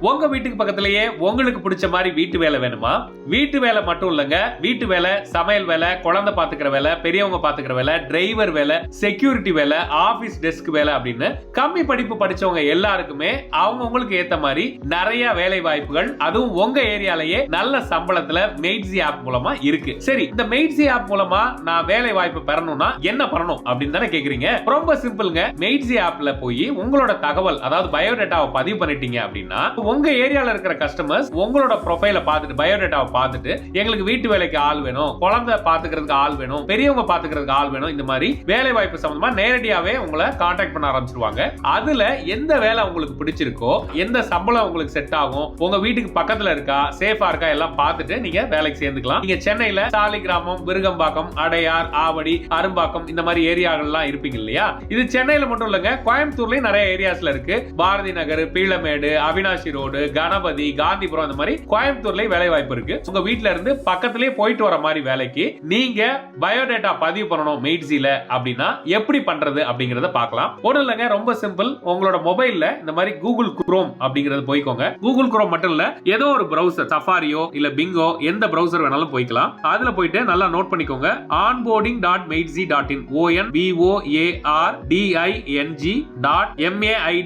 உங்க வீட்டுக்கு பக்கத்திலேயே உங்களுக்கு பிடிச்ச மாதிரி வீட்டு வேலை வேணுமா? வீட்டு வேலை மட்டும் இல்லங்க, வீட்டு வேலை, சமையல் வேலை, குழந்தை பாத்துக்கிற வேலை, பெரியவங்க பாத்துக்கிற வேலை, டிரைவர் வேலை, செக்யூரிட்டி வேலை, ஆபீஸ் டெஸ்க் வேலை அப்படின்னு கம்மி படிப்பு படிச்சவங்க எல்லாருக்குமே அவங்களுக்கு ஏத்த மாதிரி நிறைய வேலை வாய்ப்புகள், அதுவும் உங்க ஏரியாலேயே நல்ல சம்பளத்துல மெய்ட்ஸி ஆப் மூலமா இருக்கு. சரி, இந்த மெய்ட்ஸி ஆப் மூலமா நான் வேலை வாய்ப்பு பெறணும்னா என்ன பண்ணணும் அப்படின்னு தானே கேக்குறீங்க. ரொம்ப சிம்பிள்ங்க. மெய்ட்ஸி ஆப்ல போய் உங்களோட தகவல், அதாவது பயோடேட்டாவை பதிவு பண்ணிட்டீங்க அப்படின்னா உங்க ஏரியால இருக்கிற கஸ்டமர்ஸ் உங்களோட ப்ரொஃபைல பார்த்துட்டு, பயோடேட்டாவை பார்த்துட்டு, எங்களுக்கு வீட்டு வேலைக்கு ஆள் வேணும், குழந்தை பாத்துக்கிறதுக்கு ஆள் வேணும், பெரியவங்க பாத்துக்கிறதுக்கு ஆள் வேணும், இந்த மாதிரி வேலை வாய்ப்பு சம்பந்தமா நேரடியாவே உங்களை கான்டாக்ட் பண்ண ஆரம்பிச்சிருவாங்க. அதுல எந்த வேலை உங்களுக்கு பிடிச்சிருக்கோ, எந்த சம்பளம் உங்களுக்கு செட் ஆகும், உங்க வீட்டுக்கு பக்கத்துல இருக்கா, சேஃபா இருக்கா எல்லாம் பார்த்துட்டு நீங்க வேலைக்கு சேர்ந்துக்கலாம். நீங்க சென்னையில சாலிகிராமம், விருகம்பாக்கம், அடையார், ஆவடி, அரும்பாக்கம் இந்த மாதிரி ஏரியாக்கள்லாம் இருப்பீங்க இல்லையா? இது சென்னையில மட்டும் இல்லங்க, கோயம்புத்தூர்லயும் நிறைய ஏரியாஸ்ல இருக்கு. பாரதி நகர், பீளமேடு, அவினாசி ரோடு, கணபதி, காந்திபுரம், இந்த மாதிரி கோயம்புத்தூர்லயே வேலை வாய்ப்பு இருக்கு. உங்க வீட்ல இருந்து பக்கத்திலேயே போயிட்டு வர மாதிரி வேலைக்கு நீங்க பயோடேட்டா பதிவு பண்ணணும் மெய்ட்ஸில அப்படின்னா எப்படி பண்றது அப்படிங்கறத பார்க்கலாம். ஒண்ணும் இல்லங்க, ரொம்ப சிம்பிள். உங்களோட மொபைல்ல இந்த மாதிரி கூகுள் குரோம் அப்படிங்கறது போய்க்கோங்க. கூகுள் குரோம் மட்டும் இல்ல, ஏதோ ஒரு பிரவுசர், சஃபாரியோ இல்ல பிங்கோ, எந்த பிரவுசர் வேணாலும் போய்க்கலாம். அதுல போயிட்டு நல்லா நோட் பண்ணிக்கோங்க. onboarding.meidsy.in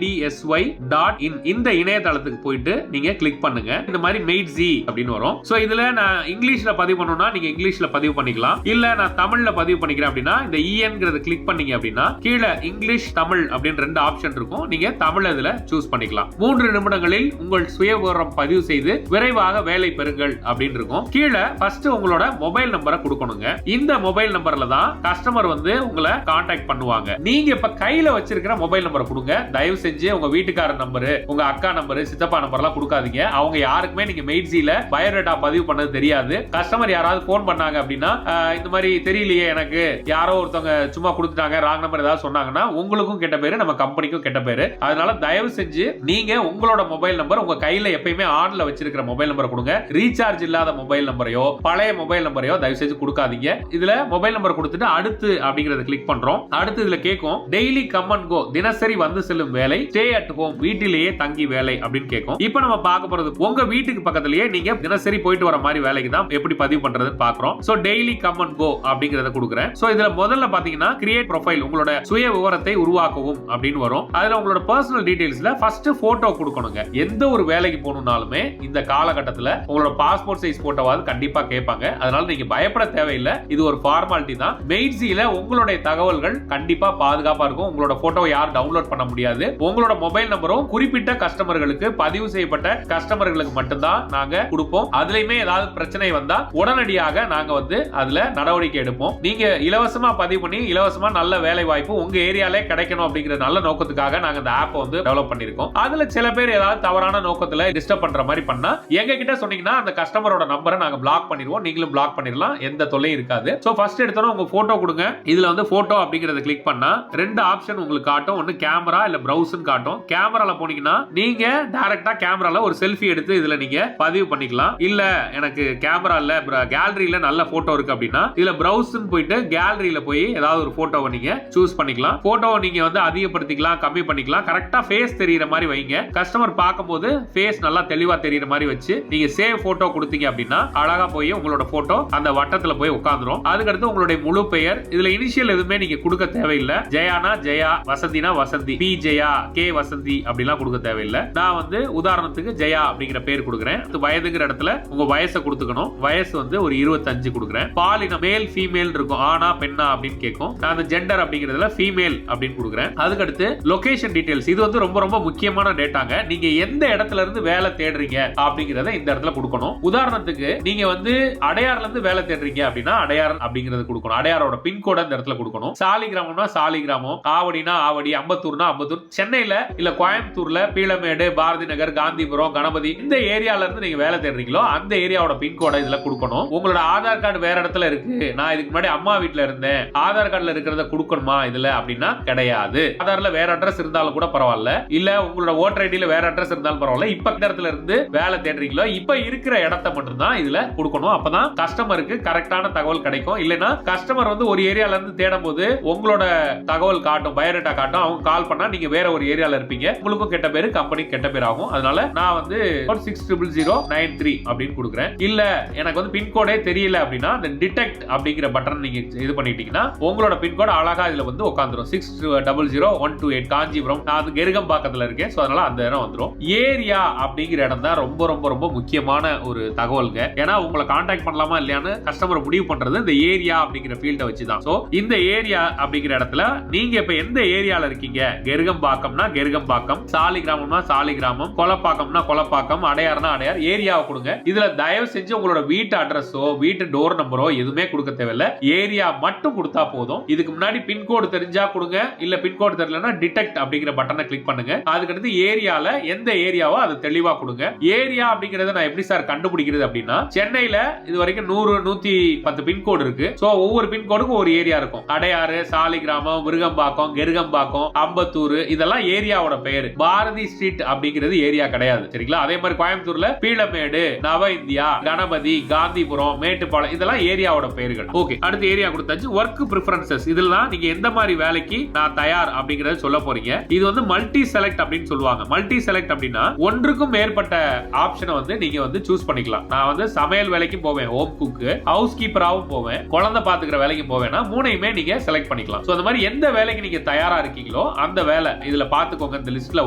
onboarding.maidsy.in இந்த இணையதளத்துக்கு போயிட்டு நீங்க கிளிக் பண்ணுங்க. இந்த மாதிரி மெய்ட்ஸி அப்படின்னு வரும். சோ இதுல நான் இங்கிலீஷ்ல பதிவு பண்ணனும்னா நீங்க இங்கிலீஷ்ல பதிவு பண்ணிக்கலாம். இல்ல நான் தமிழ்ல பதிவு பண்ணிக்கிறேன் அப்படின்னா இந்த EN-ங்கறத கிளிக் பண்ணீங்க அப்படின்னா கீழ இங்கிலீஷ், தமிழ் அப்படின்னு ரெண்டு ஆப்ஷன் இருக்கும். நீங்க தமிழ் இதுல சூஸ் பண்ணிக்கலாம். 3 நிமிடங்களில் உங்கள் சுயவிவரம் பதிவு செய்து விரைவாக வேலை பெறுங்கள் அப்படின்னு இருக்கும். கீழ ஃபர்ஸ்ட் உங்களோட மொபைல் நம்பரை கொடுக்கணுங்க. இந்த மொபைல் நம்பர்ல தான் கஸ்டமர் வந்து உங்களை கான்டாக்ட் பண்ணுவாங்க. நீங்க இப்ப கையில வச்சிருக்கிற மொபைல் நம்பரை கொடுங்க. தயவு செஞ்சு உங்க வீட்டுக்காரர் நம்பர், உங்க அக்கா நம்பர், சித்தப்பா நம்பர் எல்லாம் கொடுக்காதீங்க. அவங்க யாருக்குமே நீங்க மெய்ட்ஸில பயோடேட்டா பதிவு பண்ணது தெரியாது. கஸ்டமர் யாராவது போன் பண்ணாங்க அப்படின்னா இந்த மாதிரி தெரியலையே எனக்கு, யாரோ ஒருத்தவங்க சும்மா கொடுத்துட்டாங்க, ராங் நம்பர் ஏதாவது சொன்னாங்கன்னா உங்களுக்கும் கெட்ட பேரு, நம்ம கம்பெனிக்கும் கெட்ட பேரு. அதனால தயவு செஞ்சு நீங்க உங்களோட மொபைல் நம்பர், உங்க கையில எப்பயுமே ஆன்ல வச்சிருக்கிற மொபைல் நம்பர் கொடுங்க. ரீசார்ஜ் இல்லாத மொபைல் நம்பரையோ பழைய மொபைல் நம்பரையோ தயவு செஞ்சு கொடுக்காதீங்க. இதுல மொபைல் நம்பர் கொடுத்துட்டு அடுத்து அப்படிங்கறத கிளிக் பண்றோம். அடுத்து இதுல கேட்கும் டெய்லி கம் அண்ட் கோ, தினசரி வந்து செல்லும் வேலை, ஸ்டே அட் ஹோம், வீட்டிலேயே தங்கி வேலை அப்படின்னு கேட்கும். இப்போ நம்ம பார்க்க போறது உங்க வீட்டுக்கு பக்கத்திலேயே நீங்க தினசரி போயிட்டு வர மாதிரி வேலைக்கு தான் எப்படி பதிவு பண்றதுன்னு பார்க்கறோம். சோ டெய்லி கம் அண்ட் கோ அப்படிங்கறத கொடுக்கிறேன். சோ இதுல முதல்ல பாத்தீங்கன்னா கிரியேட் ப்ரொஃபைல், உங்களோட சுய விவரத்தை உருவாக்கவும் அப்படின்னு வரும். அதுல உங்களோட பர்சனல் டீடைல்ஸ்ல ஃபர்ஸ்ட் போட்டோ கொடுக்கணுங்க. எந்த ஒரு வேலைக்கு போகணும்னாலுமே இந்த காலகட்டத்துல உங்களோட பாஸ்போர்ட் சைஸ் போட்டோவாது கண்டிப்பா கேட்பாங்க. அதனால நீங்க பயப்பட தேவையில்லை. இது ஒரு ஃபார்மாலிட்டி தான். மெய்ட்ஸில உங்களுடைய தகவல்கள் கண்டிப்பா பாதுகாப்பா இருக்கும். உங்களோட போட்டோ யாரும் டவுன்லோட் பண்ண முடியாது. உங்களோட மொபைல் நம்பரும் குறிப்பிட்ட கஸ்டமர்களுக்கு, பதிவு செய்யப்பட்ட கஸ்டமர்களுக்கு மட்டும்தான் நாங்க கொடுப்போம். அதுலயுமே ஏதாவது பிரச்சனை வந்தா உடனடியாக நாங்க வந்து அதுல நடவடிக்கை எடுப்போம். நீங்க இலவசமா பதிவு பண்ணி இலவசமா நல்ல வேலை வாய்ப்பு உங்க ஏரியாலே கிடைக்கணும் அப்படிங்கிற நல்ல நோக்கத்துக்காக நாங்க இந்த ஆப் வந்து டெவலப் பண்ணிருக்கோம். அதுல சில பேர் ஏதாவது தவறான நோக்கத்துல டிஸ்டர்ப் பண்ற மாதிரி பண்ணா எங்க கிட்ட சொன்னீங்கன்னா அந்த கஸ்டமரோட நம்பரை நாங்க பிளாக் பண்ணிடுவோம். நீங்களும் பிளாக் பண்ணிடலாம், எந்த தொல்லையும் இருக்காது. சோ ஃபர்ஸ்ட் எடுத்தோம் உங்க போட்டோ கொடுங்க. இதுல வந்து போட்டோ அப்படிங்கறத கிளிக் பண்ணா ரெண்டு ஆப்ஷன் உங்களுக்கு காட்டும். ஒன்னு கேமரா இல்ல பிரவுஸ்னு காட்டும். கேமரால போனீங்கன்னா நீங்க டைரக்டா கேமரால ஒரு செல்ஃபி எடுத்து இதுல நீங்க பதிவு பண்ணிக்கலாம். இல்ல எனக்கு கேமரா இல்ல, கேலரியில நல்ல போட்டோ இருக்கு அப்படின்னா இதுல பிரவுஸ்னு போயிட்டு கேலரியில போய் ஏதாவது ஒரு போட்டோவை நீங்க சூஸ் பண்ணிக்கலாம். போட்டோவை நீங்க வந்து அதிகப்படுத்திக்கலாம், கம்மி பண்ணிக்கலாம். கரெக்டா ஃபேஸ் தெரியற மாதிரி வைங்க. கஸ்டமர் பார்க்கும்போது ஃபேஸ் நல்லா தெளிவா தெரியற மாதிரி வச்சு நீங்க சேவ் போட்டோ கொடுத்தீங்க அப்படின்னா அழகா போய் உங்களோட போட்டோ அந்த வட்டத்துல போய் உட்கார்ந்துரும். அதுக்கடுத்து உங்களுடைய முழு பெயர், இதுல இனிஷியல் எதுவுமே நீங்க கொடுக்க தேவையில்லை. ஜெயானா ஜெயா, வசந்தினா வசந்தி, பி ஜெயா, கே வசந்தி அப்படிலாம் கொடுக்க தேவையில்லை. நான் வந்து உதாரணத்துக்கு ஜெயா அப்படிங்கிற பேர் கொடுக்குறேன். வயதுங்கிற இடத்துல உங்க வயசை கொடுத்துக்கணும். வயசு வந்து ஒரு 25 கொடுக்குறேன். பாலினம் மேல் ஃபீமேல் இருக்கும், ஆனா பெண்ணா அப்படின்னு கேட்கும். நான் அந்த ஜெண்டர் அப்படிங்கிறதுல ஃபீமேல் அப்படின்னு கொடுக்குறேன். அதுக்கடுத்து லொகேஷன் டீடைல்ஸ், இது வந்து ரொம்ப ரொம்ப முக்கியமான டேட்டாங்க. நீங்க எந்த இடத்துல இருந்து வேலை தேடுறீங்க அப்படிங்கறத இந்த இடத்துல கொடுக்கணும். உதாரணத்துக்கு நீங்க வந்து அடையார்ல இருந்து வேலை தேடுறீங்க அப்படின்னா அடையார் அப்படிங்கறது கொடுக்கணும். அடையாரோட பின்கோட இந்த இடத்துல கொடுக்கணும். சாலிகிராமம்னா சாலிகிராமம், ஆவடினா ஆவடி, அம்பத்தூர்னா அம்பத்தூர். சென்னையில இல்ல கோயம்புத்தூர்ல பீளமேடு, பாரதி நகர், காந்திபுரம், கணபதி இந்த ஏரியால இருந்து நீங்க வேலை தேடுறீங்களோ அந்த ஏரியாவோட பின்கோட இதுல கொடுக்கணும். உங்களோட ஆதார் கார்டு வேற இடத்துல இருக்கு, நான் இதுக்கு முன்னாடி அம்மா வீட்டுல இருந்தேன், ஆதார் கார்டுல இருக்கிறத கொடுக்கணுமா இதுல அப்படின்னா கிடையாது. ஆதார்ல வேற அட்ரஸ் இருந்தாலும் கூட பரவாயில்ல, இல்ல உங்களோட ஓட்டர் ஐடியில வேற அட்ரஸ் இருந்தாலும் பரவாயில்ல. இப்ப இடத்துல இருந்து வேலை தேடுறீங்களோ இப்ப இருக்கிற இடத்தை மட்டும் தான் இதுல கொடுக்கணும். அப்பதான் கஸ்டமருக்கு கரெக்டான தகவல் கிடைக்கும். இல்லனா கஸ்டமர் வந்து ஒரு ஏரியால இருந்து தேடும் போது உங்களோட தகவல் காட்டும், பயோடேட்டா காட்டும். அவங்க கால் பண்ணா நீங்க வேற ஒரு ஏரியால இருப்பீங்க. உங்களுக்கும் கெட்ட பேரு, கம்பெனி கெட்ட பேர் ஆகும். ஆகும். அதனால நான் வந்து 600093 அப்படின்னு கொடுக்குறேன். இல்ல எனக்கு வந்து பின்கோடே தெரியல அப்படின்னா அந்த டிடெக்ட் அப்படிங்கிற பட்டன் நீங்க இது பண்ணிட்டீங்கன்னா உங்களோட பின்கோட் அழகா இதுல வந்து உட்காந்துரும். 600128 காஞ்சிபுரம். நான் அது கெருகம்பாக்கத்துல இருக்கேன். சோ அதனால அந்த இடம் வந்துரும். ஏரியா அப்படிங்கிற இடம் தான் ரொம்ப ரொம்ப ரொம்ப முக்கியமான ஒரு தகவல்ங்க. ஏன்னா உங்களை கான்டாக்ட் பண்ணலாமா இல்லையான்னு கஸ்டமர் முடிவு பண்றது இந்த ஏரியா அப்படிங்கிற ஃபீல்ட வச்சுதான். சோ இந்த ஏரியா அப்படிங்கிற இடத்துல நீங்க இப்ப எந்த ஏரியால இருக்கீங்க, கெருகம்பாக்கம்னா கெருகம்பாக்கம், சாலிகிராமம்னா சாலிகிராமம், கொலப்பாக்கம்னா கொலப்பாக்கம், அடையார்னா அடையார், ஏரியாவை கொடுங்க. இதுல தயவு செஞ்சு உங்களோட வீட்டு அட்ரஸோ வீட்டு டோர் நம்பரோ எதுவுமே கொடுக்க தேவையில்ல. ஏரியா மட்டும் கொடுத்தா போதும். இதுக்கு முன்னாடி பின்கோடு தெரிஞ்சா கொடுங்க, இல்ல பின்கோடு தெரியலன்னா டிடெக்ட் அப்படிங்கிற பட்டனை கிளிக் பண்ணுங்க. அதுக்கடுத்து ஏரியால எந்த ஏரியாவோ அதை தெளிவா கொடுங்க. ஏரியா அப்படிங்கறத நான் எப்படி சார் கண்டுபிடிக்கிறது அப்படின்னா, சென்னையில இது வரைக்கும் 100 110 பின்கோடு இருக்கு. சோ ஒவ்வொரு பின்கோடுக்கும் ஒரு ஏரியா இருக்கும். அடையாறு, சாலிகிராமம், விருகம்பாக்கம், கெருகம்பாக்கம், அம்பத்தூர், இதெல்லாம் ஏரியாவோட பெயர். பாரதி ஸ்ட்ரீட் அப்படிங்கிறது ஏரியா கிடையாது. சரிங்களா? அதே மாதிரி கோயம்புத்தூர்ல பீளமேடு, நவ இந்தியா, கணபதி, காந்திபுரம், மேட்டுப்பாளையம், இதெல்லாம் ஏரியாவோட பெயர்கள். ஓகே, அடுத்த ஏரியா கொடுத்தாச்சு. ஒர்க் பிரெஃபரன்சஸ், இதெல்லாம் நீங்க எந்த மாதிரி வேலைக்கு நான் தயார் அப்படிங்கறத சொல்ல போறீங்க. இது வந்து மல்டி செலக்ட் அப்படின்னு சொல்லுவாங்க. மல்டி செலக்ட் அப்படின்னா ஒன்றுக்கும் மேற்பட்ட ஆப்ஷனை வந்து நீங்க வந்து சூஸ் பண்ணிக்கலாம். நான் வந்து சமையல் வேலைக்கு போவேன், ஹோம் குக், ஹவுஸ் கீப்பராவும் போவேன், குழந்தை பாத்துக்கிற வேலைக்கு போவேன்னா மூணையுமே நீங்க செலக்ட் பண்ணிக்கலாம். சோ அந்த மாதிரி எந்த வேலைக்கு நீங்க தயாரா இருக்கீங்களோ அந்த வேலை இதுல பாத்துக்கோங்க. இந்த லிஸ்ட்ல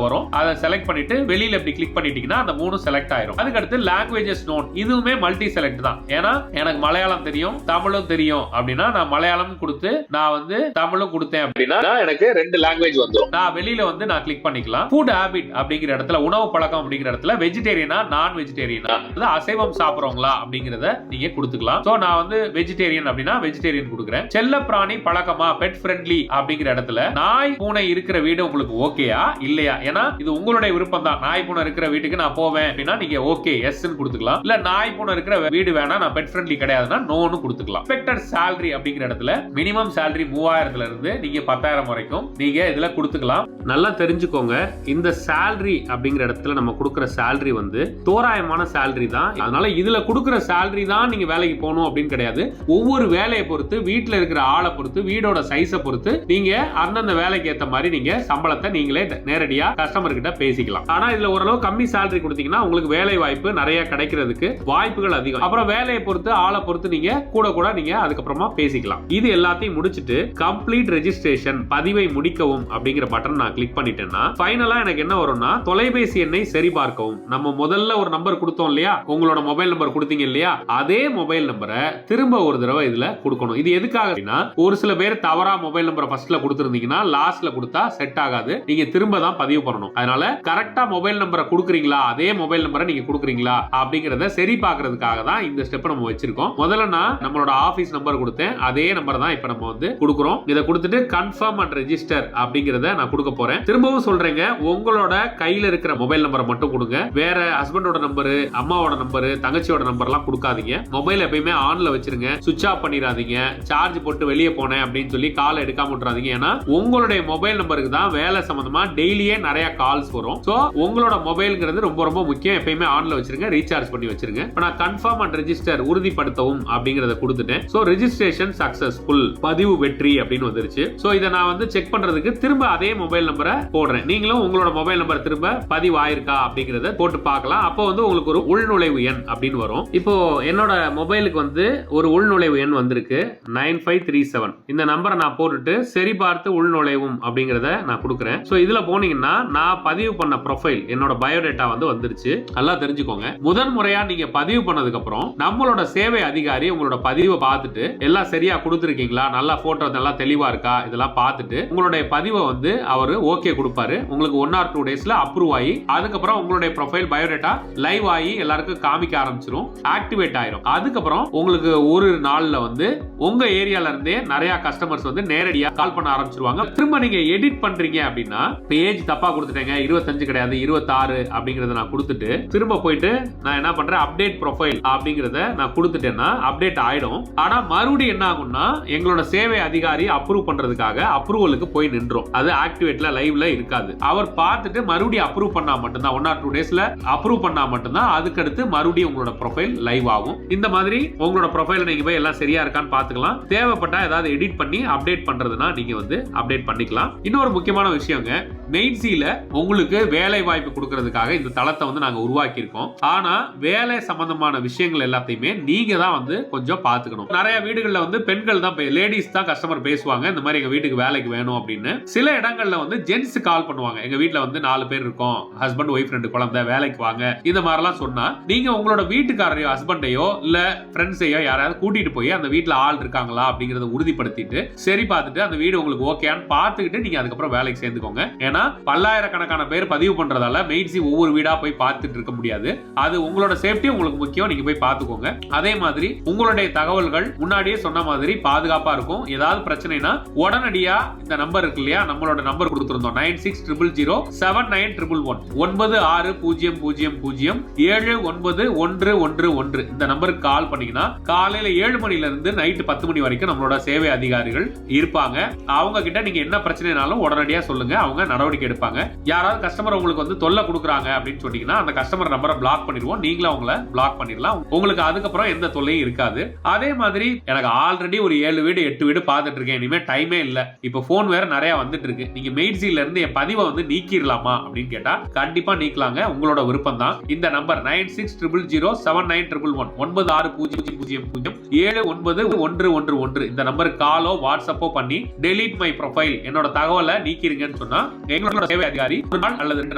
வரும். அதை செலக்ட் பண்ணிட்டு வெளியில இப்படி கிளிக் பண்ணிட்டீங்கன்னா அந்த மூணு செலக்ட் ஆயிரும். அதுக்கு அடுத்து லாங்குவேஜஸ் நோன், இதுவுமே மல்டி செலக்ட் தான். ஏன்னா எனக்கு மலையாளம் தெரியும், தமிழும் தெரியும் அப்படின்னா நான் மலையாளம் கொடுத்து நான் வந்து தமிழும் கொடுத்தேன் அப்படின்னா எனக்கு 2 லாங்குவேஜ் வந்துரும். நான் வெளியில வந்து நான் கிளிக் பண்ணிக்கலாம். ஃபுட் ஹாபிட் அப்படிங்கிற இடத்துல, உணவு பழக்கம் அப்படிங்கிற இடத்துல வெஜிடேரியனா நான் வெஜிடேரியனா, அசைவம் சாப்பிடுறவங்களா அப்படிங்கறத நீங்க கொடுத்துக்கலாம். சோ நான் வந்து வெஜிடேரியன் அப்படின்னா வெஜிடேரியன் கொடுக்குறேன். செல்ல பிராணி பழக்கமா, பெட் ஃப்ரெண்ட்லி அப்படிங்கிற இடத்துல நாய் பூனை இருக்கிற வீடு உங்களுக்கு ஓகேயா இல்லையா, ஏன்னா இது உங்களுடைய விருப்பம் தான். நாய் பூனை இருக்கிற வீட்டுக்கு நான் போவேன் அப்படின்னா நீங்க ஓகே எஸ்ன்னு கொடுத்துக்கலாம். இல்ல நாய் பூனை இருக்கிற வீடு வேணா, நான் பெட் ஃப்ரெண்ட்லி கிடையாதுன்னா நோன்னு கொடுத்துக்கலாம். எக்ஸ்பெக்டட் salary அப்படிங்கிற இடத்துல மினிமம் salary 3000ல இருந்து நீங்க 10,000 வரைக்கும் நீங்க இதுல கொடுத்துக்கலாம். நல்லா தெரிஞ்சுக்கோங்க, இந்த salary அப்படிங்கிற இடத்துல நம்ம கொடுக்கிற salary வந்து தோராயமான salary தான். அதனால இதுல கொடுக்கிற salary தான் நீங்க வேலைக்கு போகணும் அப்படின்னு கிடையாது. ஒவ்வொரு வேலையை பொறுத்து, வீட்டுல இருக்கிற ஆளை பொறுத்து, வீடோட சைஸை பொறுத்து நீங்க அந்தந்த வேலைக்கு ஏத்த மாதிரி நீங்க சம்பளத்தை நீங்களே நேரடியா கஸ்டமர் கிட்ட பேசிக்கலாம். ஆனா இதுல ஓரளவு கம்மி salary கொடுத்தீங்கன்னா உங்களுக்கு வேலை வாய்ப்பு நிறைய கிடைக்கிறதுக்கு வாய்ப்புகள் அதிகம். அப்புறம் வேலையை பொறுத்து, ஆளை பொறுத்து நீங்க கூட நீங்க அதுக்கப்புறமா பேசிக்கலாம். இது எல்லாத்தையும் முடிச்சிட்டு கம்ப்ளீட் ரெஜிஸ்ட்ரேஷன், பதிவை முடிக்கவும் அப்படிங்கிற பட்டன் நான் கிளிக் பண்ணிட்டேன்னா ஃபைனலா எனக்கு என்ன வரும்னா, தொலைபேசி எண்ணை சரிபார்க்கவும். நம்ம முதல்ல ஒரு நம்பர் கொடுத்தோம் இல்லையா, உங்களோட மொபைல் நம்பர் கொடுத்தீங்க இல்லையா, அதே மொபைல் நம்பரை திரும்ப ஒரு தடவை இதுல கொடுக்கணும். இது எதுக்காக அப்படின்னா, ஒரு சில பேர் தவறா மொபைல் நம்பரை ஃபர்ஸ்ட்ல கொடுத்திருந்தீங்கன்னா லாஸ்ட்ல கொடுத்தா செட் ஆகாது. நீங்க திரும்ப தான் பதிவு பண்ணணும். அதனால கரெக்டா மொபைல் நம்பரை கொடுக்குறீங்களா, அதே மொபைல் நம்பரை நீங்க கொடுக்குறீங்களா அப்படிங்கறத சரி பார்க்கிறதுக்காக தான் இந்த ஸ்டெப் நம்ம வச்சிருக்கோம். முதல்ல நான் நம்மளோட ஆபீஸ் நம்பர் கொடுத்தேன், அதே நம்பர் தான் இப்ப நம்ம வந்து கொடுக்குறோம். இதை கொடுத்துட்டு கன்ஃபார்ம் அண்ட் ரெஜிஸ்டர் அப்படிங்கறத நான் கொடுக்க போறேன். திரும்பவும் சொல்றேங்க, உங்களோட கையில இருக்கிற மொபைல் நம்பரை மட்டும் கொடுங்க. வேற ஹஸ்பண்டோட நம்பர், அம்மாவோட நம்பர், தங்கச்சியோட நம்பர் எல்லாம் கொடுக்காதீங்க. மொபைல் எப்பயுமே ஆன்ல வச்சிருங்க. சுவிட்ச் ஆஃப் பண்ணிடாதீங்க. சார்ஜ் போட்டு வெளியே போனேன் அப்படின்னு சொல்லி கால் எடுக்காம விட்டுறாதீங்க. ஏன்னா உங்களுடைய மொபைல் நம்பருக்கு தான் வேலை சம்பந்தமா டெய்லியே நிறைய கால்ஸ் வரும். சோ உங்களோட மொபைல்ங்கிறது ரொம்ப ரொம்ப முக்கியம். எப்பயுமே ஆன்ல வச்சிருங்க, ரீசார்ஜ் பண்ணி வச்சிருங்க. நான் கன்ஃபார்ம் அண்ட் ரெஜிஸ்டர், உறுதிப்படுத்தவும் அப்படிங்கறத கொடுத்துட்டேன். சோ ரெஜிஸ்ட்ரேஷன் சக்சஸ்ஃபுல், பதிவு வெற்றி அப்படின்னு வந்துருச்சு. சோ இதை நான் வந்து செக் பண்றதுக்கு திரும்ப அதே மொபைல் நம்பரை போடுறேன். நீங்களும் உங்களோட மொபைல் நம்பர் திரும்ப பதிவு ஆயிருக்கா அப்படிங்கறத போட்டு பார்க்கலாம். அப்போ வந்து உங்களுக்கு ஒரு உள்நுழைவு எண் அப்படின்னு வரும். இப்போ என்னோட மொபைலுக்கு வந்து ஒரு உள்நுழைவு எண் வந்திருக்கு 9537. இந்த நம்பரை நான் போட்டுட்டு சரி பார்த்து உள்நுழைவும் அப்படிங்கறத நான் கொடுக்குறேன். சோ இதுல போனீங்கன்னா நான் பதிவு பண்ண ப்ரொஃபைல், என்னோட பயோடேட்டா வந்து வந்துருச்சு. நல்லா தெரிஞ்சுக்கோங்க, முதன் முறையா நீங்க பதிவு பண்ணதுக்கு அப்புறம் நம்மளோட சேவை அதிகாரி உங்களோட பதிவை பார்த்துட்டு எல்லாம் சரியா கொடுத்துருக்கீங்களா, நல்லா போட்டோ நல்லா தெளிவா இருக்கா, இதெல்லாம் பார்த்துட்டு உங்களுடைய பதிவை வந்து அவரு ஓகே கொடுப்பாரு. உங்களுக்கு 1 or 2 டேஸ்ல அப்ரூவ் ஆகி அதுக்கப்புறம் உங்களுடைய ப்ரொஃபைல் பயோடேட்டா லைவ் ஆகி எல்லாருக்கும் காமிக்க ஆரம்பிச்சிரும், ஆக்டிவேட் ஆயிரும். அதுக்கப்புறம் உங்களுக்கு ஒரு நாள்ல வந்து உங்க ஏரியால இருந்தே நிறைய கஸ்டமர்ஸ் வந்து நேரடியா கால் பண்ண ஆரம்பிச்சிருவாங்க. திரும்ப நீங்க எடிட் பண்றீங்க அப்படின்னா, ஏஜ் தப்பா கொடுத்துட்டேங்க, 25 கிடையாது 26 அப்படிங்கறத நான் கொடுத்துட்டு திரும்ப போயிட்டு நான் என்ன பண்றேன், அப்டேட் ப்ரொஃபைல் அப்படிங்கறத நான் கொடுத்துட்டேன்னா அப்டேட் ஆயிடும். ஆனா மறுபடியும் என்ன ஆகும்னா, எங்களோட சேவை அதிகாரி அப்ரூவ் பண்றதுக்காக அப்ரூவலுக்கு போய் நின்றோம். அது ஆக்டிவேட்ல லைவ்ல இருக்காது. அவர் பார்த்துட்டு மறுபடியும் அப்ரூவ் பண்ணா மட்டும்தான், 1 or 2 டேஸ்ல அப்ரூவ் பண்ணா மட்டும்தான் அதுக்கடுத்து மறுபடியும் உங்களோட ப்ரொஃபைல் லைவ் ஆகும். இந்த மாதிரி உங்களோட ப்ரொஃபைல் நீங்க போய் எல்லாம் சரியா இருக்கான்னு பாத்துக்கலாம். தேவைப்பட்டா ஏதாவது எடிட் பண்ணி அப்டேட் பண்றதுனா நீங்க வந்து அப்டேட் பண்ணிக்கலாம். இன்னொரு முக்கியமான விஷயங்க, மெயின்சில உங்களுக்கு வேலை வாய்ப்பு வாய்ப்பு கொடுக்கறதுக்காக இந்த தளத்தை வந்து நாங்க உருவாக்கி இருக்கோம். ஆனா வேலை சம்பந்தமான விஷயங்கள் எல்லாத்தையுமே நீங்க தான் வந்து கொஞ்சம் பாத்துக்கணும். நிறைய வீடுகள்ல வந்து பெண்கள் தான், லேடிஸ் தான் கஸ்டமர் பேசுவாங்க, இந்த மாதிரி எங்க வீட்டுக்கு வேலைக்கு வேணும் அப்படின்னு. சில இடங்கள்ல வந்து ஜென்ஸ் கால் பண்ணுவாங்க, எங்க வீட்டுல வந்து 4 பேர் இருக்கோம், ஹஸ்பண்ட் ஒய்ஃப் 2 குழந்தை, வேலைக்கு வாங்க, இந்த மாதிரிலாம் சொன்னா நீங்க உங்களோட வீட்டுக்காரரையோ ஹஸ்பண்டையோ இல்ல ஃப்ரெண்ட்ஸையோ யாராவது கூட்டிட்டு போய் அந்த வீட்டுல ஆள் இருக்காங்களா அப்படிங்கறத உறுதிப்படுத்திட்டு சரி பார்த்துட்டு அந்த வீடு உங்களுக்கு ஓகேன்னு பார்த்துக்கிட்டு நீங்க அதுக்கப்புறம் வேலைக்கு சேர்ந்துக்கோங்க. ஏன்னா பல்லாயிரக்கணக்கான பேர் பதிவு பண்றதால மெய்ட்ஸி ஒவ்வொரு வீடா போய் பார்த்துட்டு இருக்க முடியாது. அது உங்களோட சேஃப்டி உங்களுக்கு முக்கியம், நீங்க போய் பார்த்துக்கோங்க. அதே மாதிரி உங்களுடைய தகவல்கள் முன்னாடியே சொன்ன மாதிரி பாதுகாப்பா இருக்கும். ஏதாவது பிரச்சனைனா உடனடியா இந்த நம்பர் இருக்கு இல்லையா, நம்மளோட நம்பர் கொடுத்திருந்தோம் 9600079111 9600091111 இந்த நம்பருக்கு கால் பண்ணீங்கன்னா காலையில 7 மணில இருந்து நைட் 10 மணி வரைக்கும் நம்மளோட சேவை அதிகாரிகள் இருப்பாங்க. அவங்க கிட்ட நீங்க என்ன பிரச்சனைனாலும் உடனடியா சொல்லுங்க, அவங்க நடவடிக்கை எடுப்பாங்க. யாராவது கஸ்டமர் உங்களுக்கு வந்து தொல்லை கொடுக்குறாங்க அப்படின்னு சொன்னீங்கன்னா அந்த கஸ்டமர் நம்பரை பிளாக் பண்ணிடுவோம், நீங்களும் அவங்கள பிளாக் பண்ணிடலாம். உங்களுக்கு அதுக்கப்புறம் எந்த தொல்லையும் இருக்காது. அதே மாதிரி எனக்கு ஆல்ரெடி ஒரு 7 வீடு 8 வீடு பார்த்துட்டு இருக்கேன், இனிமே டைமே இல்ல, இப்ப போன் வேற நிறைய வந்துட்டு இருக்கு, நீங்க மெய்ட்ஸில இருந்து என் பதிவை வந்து நீக்கிடலாமா அப்படின்னு கேட்டா கண்டிப்பா நீக்கலாங்க, உங்களோட விருப்பம் தான். இந்த நம்பர் 9600799111 இந்த நம்பருக்கு காலோ வாட்ஸ்அப்போ பண்ணி டெலீட் மை ப்ரொஃபைல், என்னோட தகவலை நீக்கிறீங்கன்னு சொன்னா எங்களோட சேவை அதிகாரி 1 நாள் அல்லது 2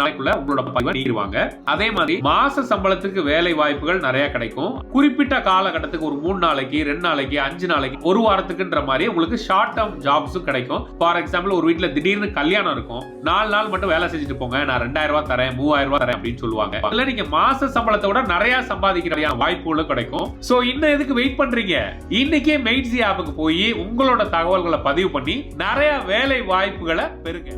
நாளைக்குள்ள உங்களோட பதிவை நீக்கிடுவாங்க. அதே மாதிரி மாச சம்பளத்துக்கு வேலை வாய்ப்புகள் நிறைய கிடைக்கும். குறிப்பிட்ட காலகட்டத்துக்கு ஒரு 3 நாளைக்கு 2 நாளைக்கு 5 நாளைக்கு 1 வாரத்துக்குன்ற மாதிரி உங்களுக்கு ஷார்ட் டர்ம் ஜாப்ஸும் கிடைக்கும். ஃபார் எக்ஸாம்பிள் ஒரு வீட்டுல திடீர்னு கல்யாணம் இருக்கும், 4 நாள் மட்டும் வேலை செஞ்சுட்டு போங்க, நான் 2000 ரூபாய் தரேன் 3000 ரூபாய் தரேன் அப்படின்னு சொல்லுவாங்க. அதுல நீங்க மாச சம்பளத்தை விட நிறைய சம்பாதிக்கிற வாய்ப்புகளும் கிடைக்கும். சோ இன்னும் எதுக்கு வெயிட் பண்றீங்க? இன்னைக்கே மெய்ட்ஸி ஆப்புக்கு போய் உங்களோட தகவல்களை பதிவு பண்ணி நிறைய வேலை வாய்ப்புகளை பெறுங்க.